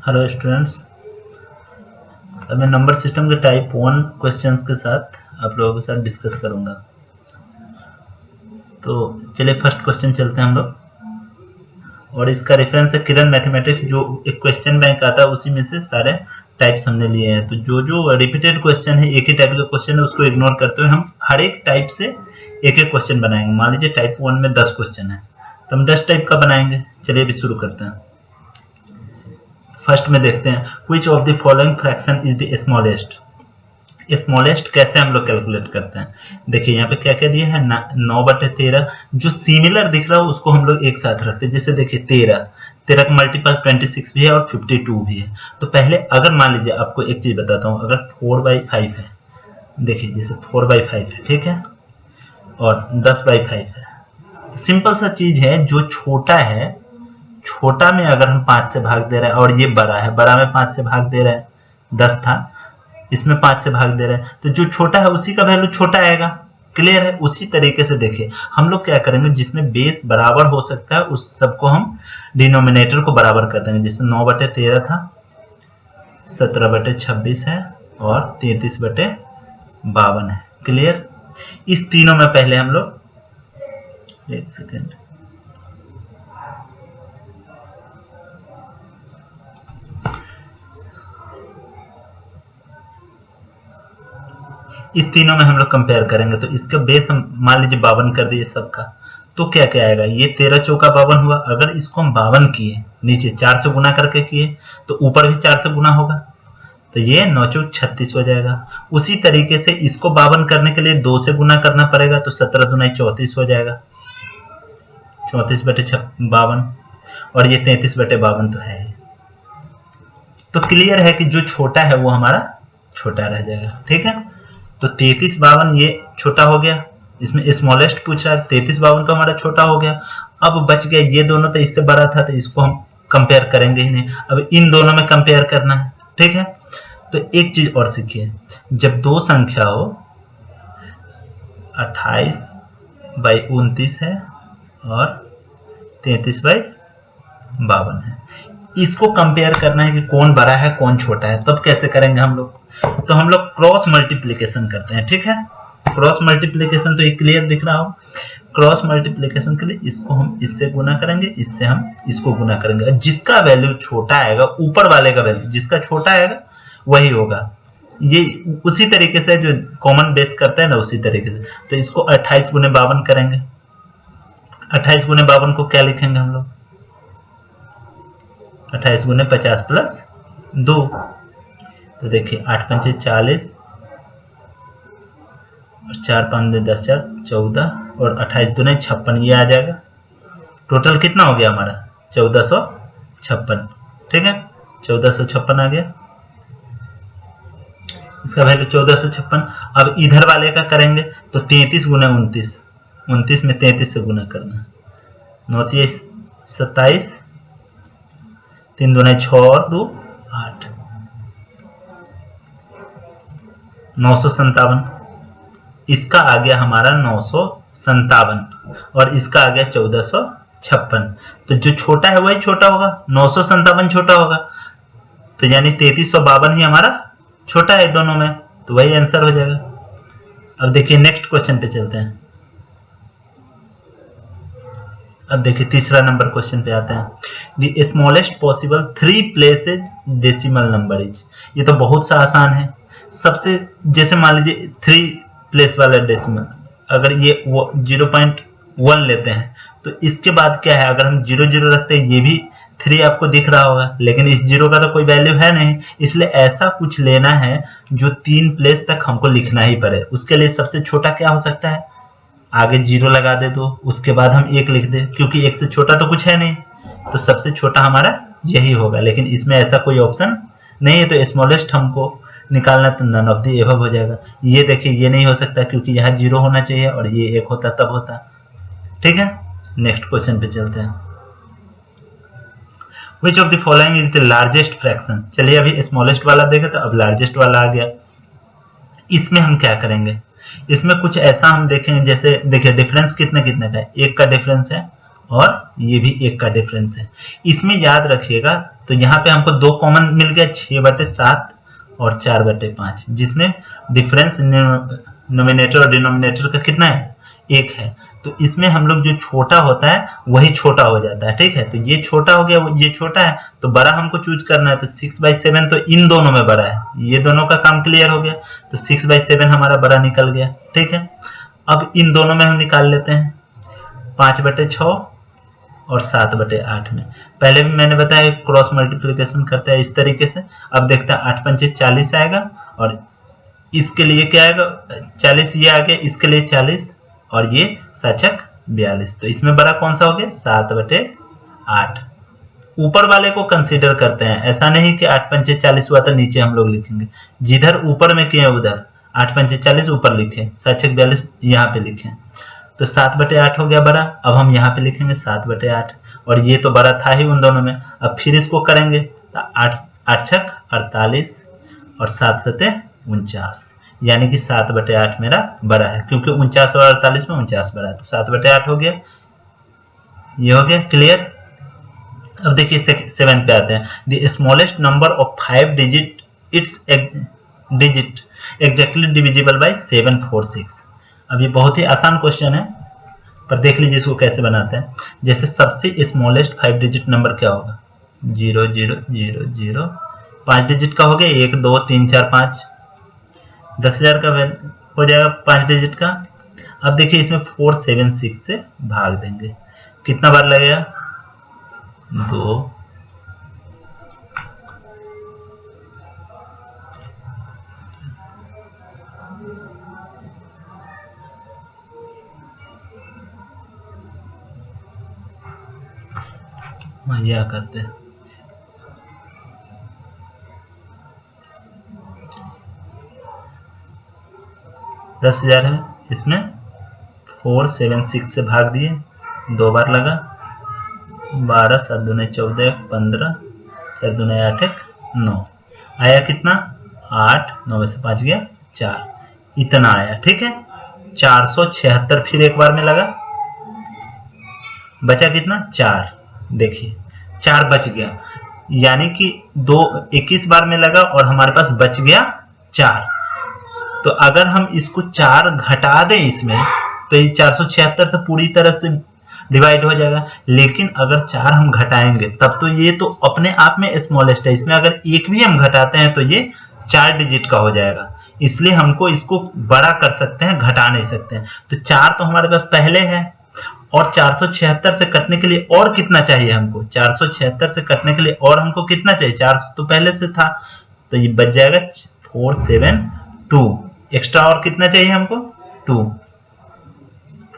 Hello students, अब मैं number system के टाइप 1 क्वेश्चंस के साथ आप लोगों के साथ डिस्कस करूंगा। तो चलिए फर्स्ट क्वेश्चन चलते हैं हम लोग, और इसका रेफरेंस है किरण मैथमेटिक्स। जो एक क्वेश्चन बैंक आता है उसी में से सारे टाइप्स हमने लिए हैं। तो जो जो रिपीटेड क्वेश्चन है, एक ही टाइप का क्वेश्चन है, उसको इग्नोर करते हुए हम हर एक टाइप से एक एक क्वेश्चन बनाएंगे। मान लीजिए टाइप 1 में 10 क्वेश्चन है तो हम 10 टाइप का बनाएंगे। चलिए अभी शुरू करते हैं। फर्स्ट में देखते हैं, which of the following fraction is the smallest। Smallest कैसे हम लोग कैलकुलेट करते हैं? देखिए यहाँ पे क्या क्या दिया है, 9/13। जो सिमिलर दिख रहा है उसको हम लोग एक साथ रखते हैं। जैसे देखिए 13 का मल्टीपल 26 भी है और 52 भी है। तो पहले अगर मान लीजिए, आपको एक चीज बताता हूँ, अगर 4/5 है, देखिए जैसे 4/5 है, ठीक है, और 10/5 है, सिंपल सा चीज है, जो छोटा है, छोटा में अगर हम 5 से भाग दे रहे हैं, और ये बड़ा है, बड़ा में 5 से भाग दे रहे हैं, 10 था, इसमें 5 से भाग दे रहे हैं, तो जो छोटा है उसी का वैल्यू छोटा आएगा। क्लियर है? उसी तरीके से देखिए हम लोग क्या करेंगे, जिसमें बेस बराबर हो सकता है उस सबको हम डिनोमिनेटर को बराबर कर देंगे। जैसे 9/13 था, 17/26 है और 33/52 है। क्लियर? इस तीनों में पहले हम लोग, एक सेकेंड, इस तीनों में हम लोग कंपेयर करेंगे। तो इसका बेस हम मान लीजिए 52 कर दिए सबका, तो क्या क्या आएगा, ये 13 चौका 52 हुआ। अगर इसको हम 52 किए, नीचे 4 से गुना करके किए, तो ऊपर भी 4 से गुना होगा, तो ये 9 चौक 36 हो जाएगा। उसी तरीके से इसको 52 करने के लिए 2 से गुना करना पड़ेगा, तो 17 दूना 34 हो जाएगा, 34/52, और ये 33/52 तो है। तो क्लियर है कि जो छोटा है वो हमारा छोटा रह जाएगा। ठीक है, तो 33/52 ये छोटा हो गया, इसमें स्मॉलेस्ट पूछ रहा है, 33/52 तो हमारा छोटा हो गया। अब बच गया ये दोनों, तो इससे बड़ा था, तो इसको हम कंपेयर करेंगे ही नहीं, अब इन दोनों में कंपेयर करना है। ठीक है, तो एक चीज और सीखिए, जब दो संख्या हो, 28/29 है और 33/52 है, इसको कंपेयर करना है कि कौन बड़ा है कौन छोटा है। तब कैसे करेंगे हम लोग? तो हम लोग क्रॉस मल्टीप्लिकेशन करते हैं। ठीक है, क्रॉस मल्टीप्लिकेशन तो एक क्लियर दिख रहा हो। क्रॉस मल्टीप्लिकेशन के लिए इसको हम इससे गुना करेंगे, इससे हम इसको गुना करेंगे, और जिसका वैल्यू छोटा आएगा, ऊपर वाले का वैल्यू जिसका छोटा आएगा वही होगा। ये उसी तरीके से जो कॉमन बेस करते हैं ना, उसी तरीके से। तो इसको 28 गुने 52 करेंगे। 28 गुने 52 को क्या लिखेंगे हम लोग? 28 गुने 50 प्लस 2। तो देखिए 8 पंचे 40 और 4 5 10 4 14 और 28 दूने 56, ये आ जाएगा। टोटल कितना हो गया हमारा? 1456। ठीक है, 1456 आ गया, इसका वैल्यू 1456। अब इधर वाले का करेंगे तो 33 गुना 29, 29 में 33 से गुना करना, 9 27, 3 दूने 6 और 2 8, 957। इसका आ गया हमारा 957 और इसका आ गया 1456। तो जो छोटा है वही छोटा होगा, 957 छोटा होगा, तो यानी 3352 ही हमारा छोटा है दोनों में, तो वही आंसर हो जाएगा। अब देखिए नेक्स्ट क्वेश्चन पे चलते हैं। अब देखिए तीसरा नंबर क्वेश्चन पे आते हैं। The smallest possible 3 places decimal number is. ये तो बहुत सा आसान है। सबसे, जैसे मान लीजिए 3 प्लेस वाला डेसिमल, अगर ये 0.1 लेते हैं, तो इसके बाद क्या है, अगर हम 0 रखते हैं, ये भी 3 आपको दिख रहा होगा, लेकिन इस 0 का तो कोई वैल्यू है नहीं, इसलिए ऐसा कुछ लेना है जो 3 प्लेस तक हमको लिखना ही पड़े। उसके लिए सबसे छोटा क्या हो सकता है, आगे 0 लगा दे दो, उसके बाद हम 1 लिख दे, क्योंकि 1 से छोटा तो कुछ है नहीं, तो सबसे छोटा हमारा यही होगा। लेकिन इसमें ऐसा कोई ऑप्शन नहीं है, तो स्मॉलेस्ट हमको निकालना, तो नन ऑफ द एबव हो जाएगा। ये देखिए ये नहीं हो सकता, क्योंकि यहाँ 0 होना चाहिए और ये 1 होता तब होता। ठीक है, नेक्स्ट क्वेश्चन पे चलते हैं। Which of the following is the largest fraction? चलिए अभी स्मॉलेस्ट वाला देखे, तो अब लार्जेस्ट वाला आ गया। इसमें हम क्या करेंगे, इसमें कुछ ऐसा हम देखेंगे, जैसे देखिए डिफरेंस कितने का है, 1 का डिफरेंस है और ये भी 1 का डिफरेंस है। इसमें याद रखिएगा तो यहाँ पे हमको 2 कॉमन मिल गया, 6/7 और 4/5, जिसमें डिफरेंस नोमिनेटर और डिनोमिनेटर का कितना है, 1 है। तो इसमें हम लोग जो छोटा होता है वही छोटा हो जाता है, ठीक है। तो ये छोटा हो गया, ये छोटा है, तो बड़ा हमको चूज करना है। तो 6/7 तो इन दोनों में बड़ा है, ये दोनों का काम क्लियर हो गया। तो 6/7 हमारा बड़ा निकल गया, ठीक है। अब इन दोनों में हम निकाल लेते हैं 5/6 और 7/8 में। पहले भी मैंने बताया क्रॉस मल्टीप्लिकेशन करते हैं इस तरीके से। अब देखते हैं 8 पंचे 40 आएगा, और इसके लिए क्या आएगा, 40 ये आ गया, इसके लिए 40 और ये 7×6 42। तो इसमें बड़ा कौन सा हो गया, 7/8। ऊपर वाले को कंसीडर करते हैं, ऐसा नहीं कि 8 पंचे 40 हुआ था नीचे हम लोग लिखेंगे, जिधर ऊपर में किए उधर 8 पंचे 40 ऊपर लिखे, 7×6 42 यहाँ पे लिखे। तो 7/8 हो गया बड़ा। अब हम यहाँ पे लिखेंगे 7/8, और ये तो बड़ा था ही उन दोनों में। अब फिर इसको करेंगे तो 8×6 48 और 7×7 49, यानी कि 7/8 मेरा बड़ा है, क्योंकि 49 और 48 में 49 बड़ा है। तो 7/8 हो गया, ये हो गया क्लियर। अब देखिए 7 पे आते हैं। The smallest number of 5 digit it's digit exactly divisible by 746। अब ये बहुत ही आसान क्वेश्चन है, पर देख लीजिए इसको कैसे बनाते हैं। जैसे सबसे स्मॉलेस्ट 5 डिजिट नंबर क्या होगा, 0 0 0 0, 5 डिजिट का हो गया, 1 2 3 4 5, 10,000 का हो जाएगा 5 डिजिट का। अब देखिए इसमें 476 से भाग देंगे, कितना बार लगेगा, 2। यह करते हैं, दस 10,000 है, इसमें 476 से भाग दिए, 2 बार लगा, 12 7 दूने 14 15 4 दूने 8 1 9, आया कितना, 8, 9 में से 5 गया 4, इतना आया, ठीक है। 476 फिर एक बार में लगा, बचा कितना, 4। देखिए 4 बच गया, यानी कि 21 बार में लगा और हमारे पास बच गया 4। तो अगर हम इसको 4 घटा दें इसमें, तो ये 476 से पूरी तरह से डिवाइड हो जाएगा। लेकिन अगर 4 हम घटाएंगे तब तो ये तो अपने आप में स्मॉलेस्ट है, इसमें अगर 1 भी हम घटाते हैं तो ये 4 डिजिट का हो जाएगा। इसलिए हमको इसको बड़ा कर सकते हैं, घटा नहीं सकते हैं। तो 4 तो हमारे पास पहले है, और 476 से कटने के लिए और कितना चाहिए हमको, 476 से कटने के लिए और हमको कितना चाहिए, 4 तो पहले से था, तो ये बच जाएगा 472। एक्स्ट्रा और कितना चाहिए हमको, 2,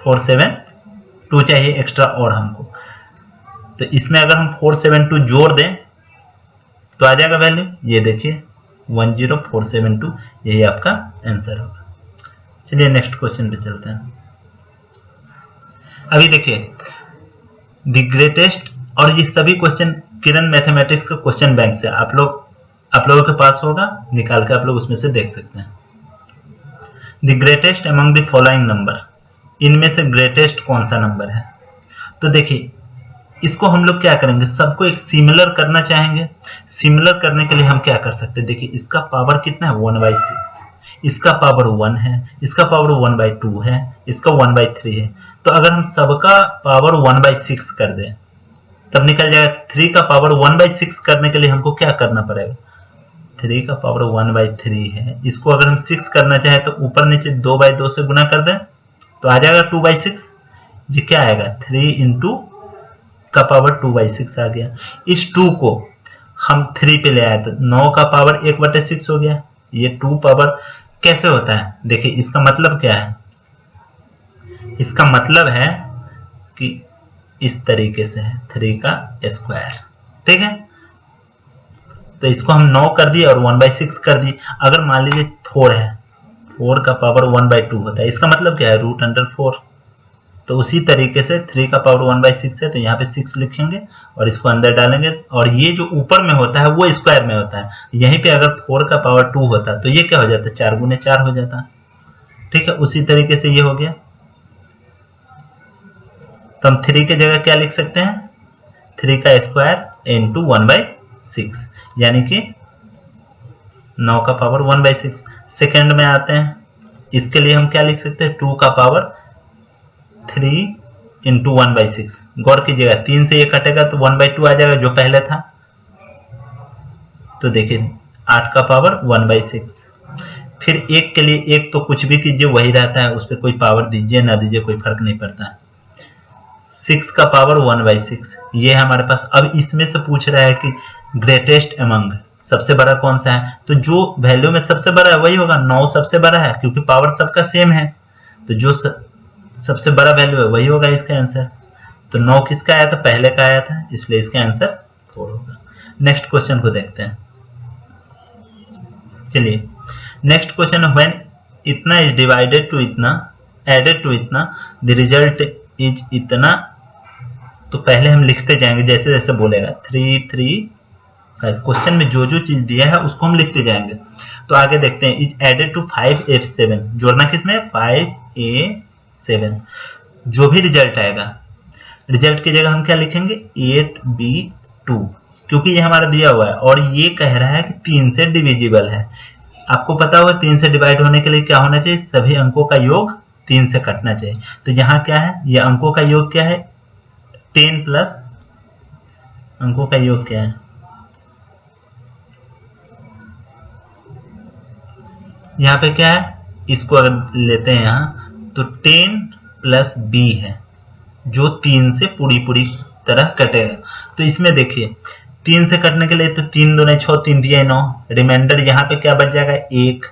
472 चाहिए एक्स्ट्रा और हमको। तो इसमें अगर हम 472 जोड़ दें तो आ जाएगा वैल्यू, ये देखिए 10472, यही आपका आंसर होगा। चलिए नेक्स्ट क्वेश्चन पे चलते हैं। अभी देखिए द ग्रेटेस्ट, और ये सभी क्वेश्चन किरण मैथमेटिक्स का क्वेश्चन बैंक से आप लोगों के पास होगा, निकाल के आप लोग उसमें से देख सकते हैं। The greatest among the following number, इनमें से ग्रेटेस्ट कौन सा नंबर है। तो देखिए इसको हम लोग क्या करेंगे, सबको एक सिमिलर करना चाहेंगे। सिमिलर करने के लिए हम क्या कर सकते हैं, देखिए इसका पावर कितना है, 1/6, इसका पावर 1 है, इसका पावर 1/2 है, इसका 1/3 है। तो अगर हम सबका पावर 1/6 कर दें तब निकल जाएगा। 3 का पावर 1/6 करने के लिए हमको क्या करना पड़ेगा, 3 का पावर 1/3 है, इसको अगर हम 6 करना चाहे तो ऊपर नीचे 2/2 से गुना कर दें तो आ जाएगा 2/6। ये क्या आएगा, 3 इंटू का पावर 2/6 आ गया। इस 2 को हम 3 पे ले आए तो 9 का पावर 1/6 हो गया। ये 2 पावर कैसे होता है, देखिए इसका मतलब क्या है, इसका मतलब है कि इस तरीके से है 3 का स्क्वायर, ठीक है। तो इसको हम 9 कर दिए और 1/6 कर दी। अगर मान लीजिए 4 है, 4 का पावर 1/2 होता है, इसका मतलब क्या है, √4। तो उसी तरीके से 3 का पावर 1/6 है, तो यहाँ पे 6 लिखेंगे और इसको अंदर डालेंगे, और ये जो ऊपर में होता है वो स्क्वायर में होता है। यहीं पे अगर 4 का पावर 2 होता तो ये क्या हो जाता, 4 गुने 4 हो जाता, ठीक है। उसी तरीके से ये हो गया। तो हम 3 की जगह क्या लिख सकते हैं, 3 का स्क्वायर इंटू 1/6। 6, यानी कि 9 का पावर 1/6। सेकेंड में आते हैं, इसके लिए हम क्या लिख सकते हैं, 2 का पावर 3 इंटू 1/6। गौर कीजिएगा 3 से ये कटेगा तो 1/2 आ जाएगा जो पहले था। तो देखिए 8 का पावर 1/6। फिर एक के लिए एक तो कुछ भी कीजिए वही रहता है, उस पर कोई पावर दीजिए ना दीजिए कोई फर्क नहीं पड़ता है। 6 का पावर 1/6 ये हमारे पास। अब इसमें से पूछ रहा है कि ग्रेटेस्ट अमंग, सबसे बड़ा कौन सा है, तो जो वैल्यू में सबसे बड़ा है वही होगा। 9 सबसे बड़ा है क्योंकि पावर सबका सेम है, तो जो सबसे बड़ा वैल्यू है वही होगा इसका आंसर। तो 9 किसका आया था, पहले का आया था, इसलिए इसका आंसर 4 होगा। नेक्स्ट क्वेश्चन को देखते हैं। चलिए नेक्स्ट क्वेश्चन, व्हेन इतना इज डिवाइडेड टू इतना एडेड टू इतना द रिजल्ट इज इतना। तो पहले हम लिखते जाएंगे जैसे जैसे बोलेगा। 3 3 5, क्वेश्चन में जो जो चीज दिया है उसको हम लिखते जाएंगे। तो आगे देखते हैं, इज एडेड टू 5f7, जोड़ना किसमें, 5a7। जो भी रिजल्ट आएगा, रिजल्ट की जगह हम क्या लिखेंगे, 8b2, क्योंकि ये हमारा दिया हुआ है और ये कह रहा है कि 3 से डिविजिबल है। आपको पता होगा 3 से डिवाइड होने के लिए क्या होना चाहिए, सभी अंकों का योग 3 से कटना चाहिए। तो यहाँ क्या है, ये अंकों का योग क्या है, 10 प्लस अंकों का योग क्या है, यहाँ पे क्या है, इसको अगर लेते हैं यहाँ तो 10 प्लस b है जो 3 से पूरी तरह कटेगा। तो इसमें देखिए 3 से कटने के लिए तो 3 दूने 6, 3 दिए 9, रिमाइंडर यहाँ पे क्या बच जाएगा, 1।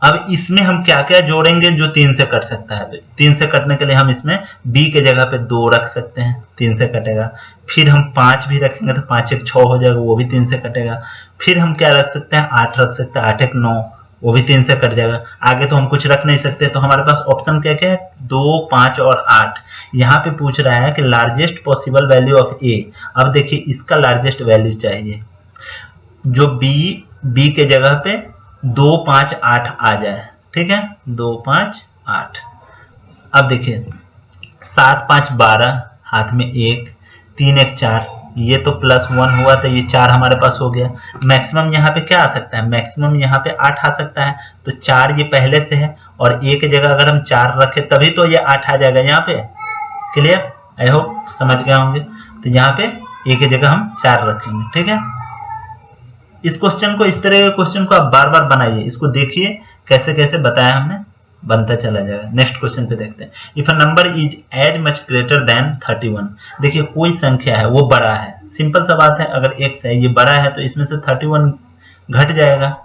अब इसमें हम क्या क्या जोड़ेंगे जो 3 से कट सकता है। तो 3 से कटने के लिए हम इसमें b के जगह पे 2 रख सकते हैं, 3 से कटेगा। फिर हम 5 भी रखेंगे तो 5 1 6 हो जाएगा, वो भी 3 से कटेगा। फिर हम क्या रख सकते हैं, 8 रख सकते हैं, 8 1 9, वो भी 3 से कट जाएगा। आगे तो हम कुछ रख नहीं सकते, तो हमारे पास ऑप्शन क्या क्या है, 2 5 और 8। यहाँ पे पूछ रहा है कि लार्जेस्ट पॉसिबल वैल्यू ऑफ ए। अब देखिए इसका लार्जेस्ट वैल्यू चाहिए जो बी के जगह पे 2 5 8 आ जाए, ठीक है, 2 5 8। अब देखिए 7 5 12, हाथ में 1, 3 1 4, ये तो +1 हुआ तो ये 4 हमारे पास हो गया। मैक्सिमम यहाँ पे क्या आ सकता है, मैक्सिमम यहाँ पे 8 आ सकता है। तो 4 ये पहले से है और ए की जगह अगर हम 4 रखें तभी तो ये 8 आ जाएगा यहाँ पे। क्लियर, आई होप समझ गए होंगे। तो यहाँ पे ए की जगह हम 4 रखेंगे, ठीक है। इस क्वेश्चन को, इस तरह के क्वेश्चन को आप बार बार बनाइए, इसको देखिए कैसे कैसे बताया हमने, बनता चला जाएगा। नेक्स्ट क्वेश्चन पे देखते हैं, if a number is as much greater than 31। देखिए कोई संख्या है वो बड़ा है, सिंपल सा बात है, अगर x है ये बड़ा है तो इसमें से 31 घट जाएगा।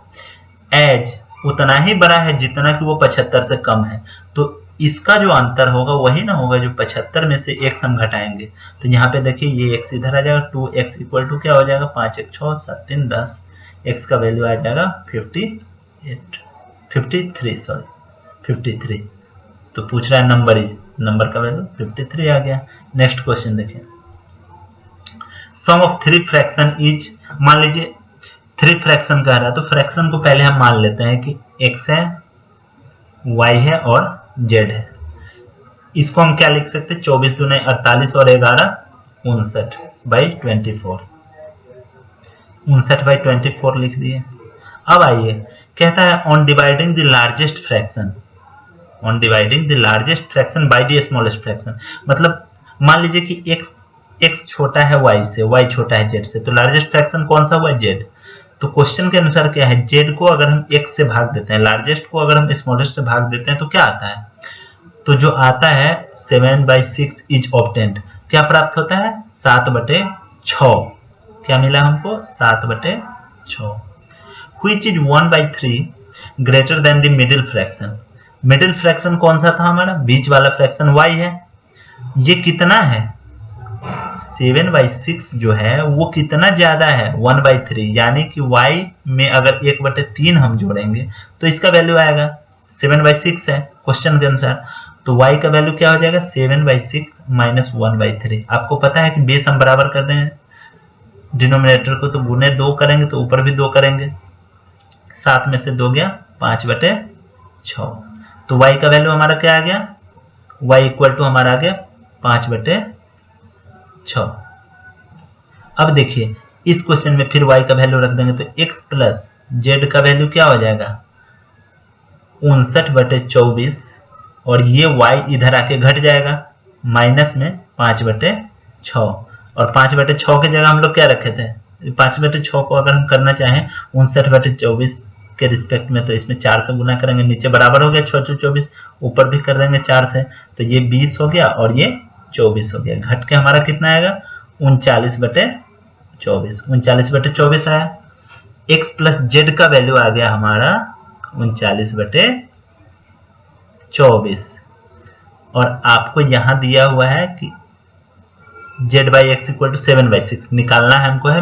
एज उतना ही बड़ा है जितना कि वो 75 से कम है, तो इसका जो अंतर होगा वही ना होगा जो 75 में से x हम घटाएंगे। तो यहाँ पे देखिए ये x इधर आ जाएगा, 2x इक्वल टू क्या हो जाएगा, 5 1 6 7 3 10, x का वैल्यू आ जाएगा 53। तो पूछ रहा है नंबर का वैल्यू 53 आ गया। नेक्स्ट क्वेश्चन देखिए, सम ऑफ 3 फ्रैक्शन इज, मान लीजिए 3 फ्रैक्शन कह रहा है, तो फ्रैक्शन को पहले हम मान लेते हैं कि x है, y है और z है। इसको हम क्या लिख सकते हैं, 24 दूने 48 और 11 59/24, 59/24 लिख दिए। अब आइए कहता है on dividing the largest fraction, on dividing the largest fraction by the smallest fraction. मतलब मान लीजिए कि x छोटा है y से, y छोटा है z से, तो लार्जेस्ट फ्रैक्शन कौन सा हुआ, z। तो क्वेश्चन के अनुसार क्या है, z को अगर हम x से भाग देते हैं, लार्जेस्ट को अगर हम स्मॉलेस्ट से भाग देते हैं तो क्या आता है, तो जो आता है 7/6 इज ऑब्टेन्ड, क्या प्राप्त होता है, 7/6। क्या मिला हमको, 7/6। Which is 1/3 greater than the middle fraction. Middle fraction कौन सा था हमारा, बीच वाला फ्रैक्शन y है। ये कितना है, 7/6 जो है वो कितना ज्यादा है, 1/3, यानी कि y में अगर 1/3 हम जोड़ेंगे तो इसका वैल्यू आएगा 7/6 है क्वेश्चन के अनुसार। तो y का वैल्यू क्या हो जाएगा, 7/6 माइनस 1/3। आपको पता है कि बेस हम बराबर कर देंगे, डिनोमिनेटर को तो गुने 2 करेंगे तो ऊपर भी 2 करेंगे, 7 में से 2 गया 5/6। तो y का वैल्यू हमारा क्या आ गया, y इक्वल टू हमारा आ गया 5/6। अब देखिए इस क्वेश्चन में फिर y का वैल्यू रख देंगे तो x प्लस जेड का वैल्यू क्या हो जाएगा 59/24 और ये y इधर आके घट जाएगा माइनस में 5/6 और 5/6 की जगह हम लोग क्या रखे थे 5/6 को अगर हम करना चाहें 59/24 के रिस्पेक्ट में तो इसमें 4 से गुना करेंगे नीचे बराबर हो गया 6×24 ऊपर भी कर देंगे 4 से तो ये 20 हो गया और ये 24 हो गया घट के हमारा कितना आएगा 39/24 39/24 आया x प्लस जेड का वैल्यू आ गया हमारा 39/24 और आपको यहां दिया हुआ है कि z/x = 7/6 निकालना है हमको है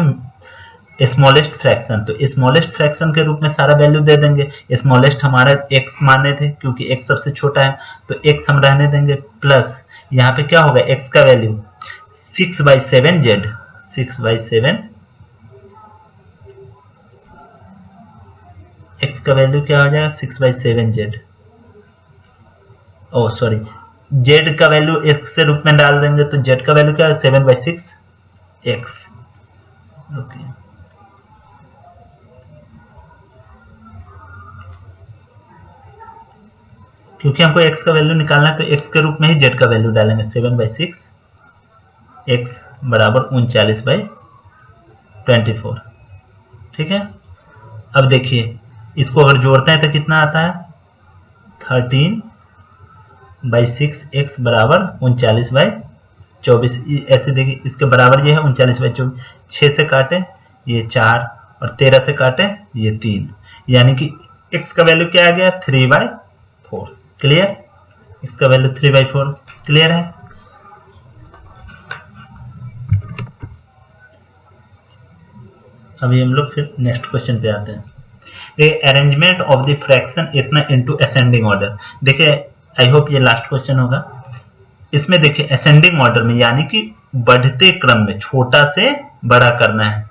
स्मॉलेस्ट फ्रैक्शन तो स्मॉलेस्ट फ्रैक्शन के रूप में सारा वैल्यू दे देंगे स्मॉलेस्ट हमारा x माने थे क्योंकि x सबसे छोटा है तो x हम रहने देंगे प्लस यहाँ पे क्या होगा x का वैल्यू 6/7z 6/7 x का वैल्यू क्या हो जाएगा 6/7z ओ सॉरी z का वैल्यू x के रूप में डाल देंगे तो z का वैल्यू क्या है 7/6 x ओके क्योंकि हमको x का वैल्यू निकालना है तो x के रूप में ही z का वैल्यू डालेंगे 7/6 x बराबर 39/24 ठीक है अब देखिए इसको अगर जोड़ते हैं तो कितना आता है 13/6 x बराबर 39/24 ऐसे देखिए इसके बराबर ये है 39/24 6 से काटे ये 4 और 13 से काटे ये 3 यानी कि x का वैल्यू क्या आ गया 3/4 क्लियर x का वैल्यू 3/4 क्लियर है अभी हम लोग फिर नेक्स्ट क्वेश्चन पे आते हैं अरेंजमेंट ऑफ द फ्रैक्शन इतना इनटू असेंडिंग ऑर्डर देखिए आई होप ये लास्ट क्वेश्चन होगा इसमें देखिए असेंडिंग ऑर्डर में यानी कि बढ़ते क्रम में छोटा से बड़ा करना है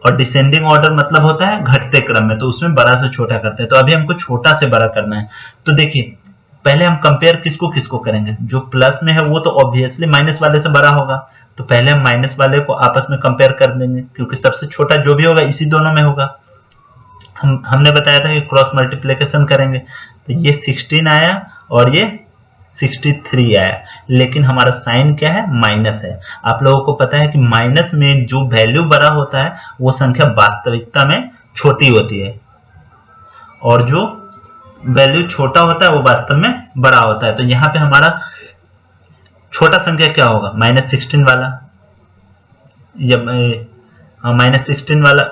और डिसेंडिंग ऑर्डर मतलब होता है घटते क्रम में तो उसमें बड़ा से छोटा करते हैं तो अभी हमको छोटा से बड़ा करना है तो देखिए पहले हम कंपेयर किसको किसको करेंगे जो प्लस में है वो तो ऑब्वियसली माइनस वाले से बड़ा होगा तो पहले हम माइनस वाले को आपस में कंपेयर कर देंगे क्योंकि सबसे छोटा जो भी होगा इसी दोनों में होगा हमने बताया था कि क्रॉस मल्टीप्लिकेशन करेंगे तो ये 16 आया और ये 63 आया लेकिन हमारा साइन क्या है माइनस है आप लोगों को पता है कि माइनस में जो वैल्यू बड़ा होता है वो संख्या वास्तविकता में छोटी होती है और जो वैल्यू छोटा होता है वो वास्तव में बड़ा होता है तो यहाँ पे हमारा छोटा संख्या क्या होगा -16 वाला जब -16 वाला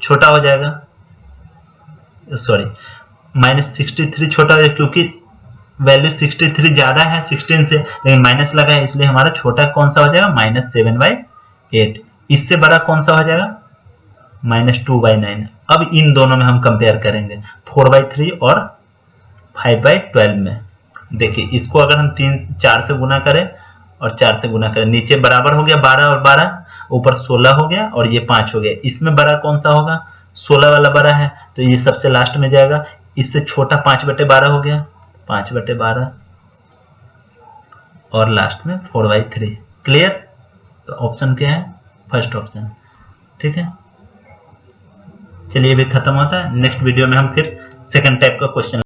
छोटा हो जाएगा सॉरी -63 छोटा हो जाएगा क्योंकि वैल्यू 63 ज्यादा है 16 से लेकिन माइनस लगा है इसलिए हमारा छोटा कौन सा हो जाएगा -7/8 इससे बड़ा कौन सा हो जाएगा -2/9 अब इन दोनों में हम कंपेयर करेंगे 4/3 और 5/12 में देखिए इसको अगर हम 4 से गुना करें और 4 से गुना करें नीचे बराबर हो गया 12 और 12 ऊपर 16 हो गया और ये 5 हो गया इसमें बड़ा कौन सा होगा 16 वाला बड़ा है तो ये सबसे लास्ट में जाएगा इससे छोटा 5/12 हो गया 5/12 और लास्ट में 4/3 क्लियर तो ऑप्शन क्या है फर्स्ट ऑप्शन ठीक है चलिए भी खत्म होता है नेक्स्ट वीडियो में हम फिर सेकंड टाइप का क्वेश्चन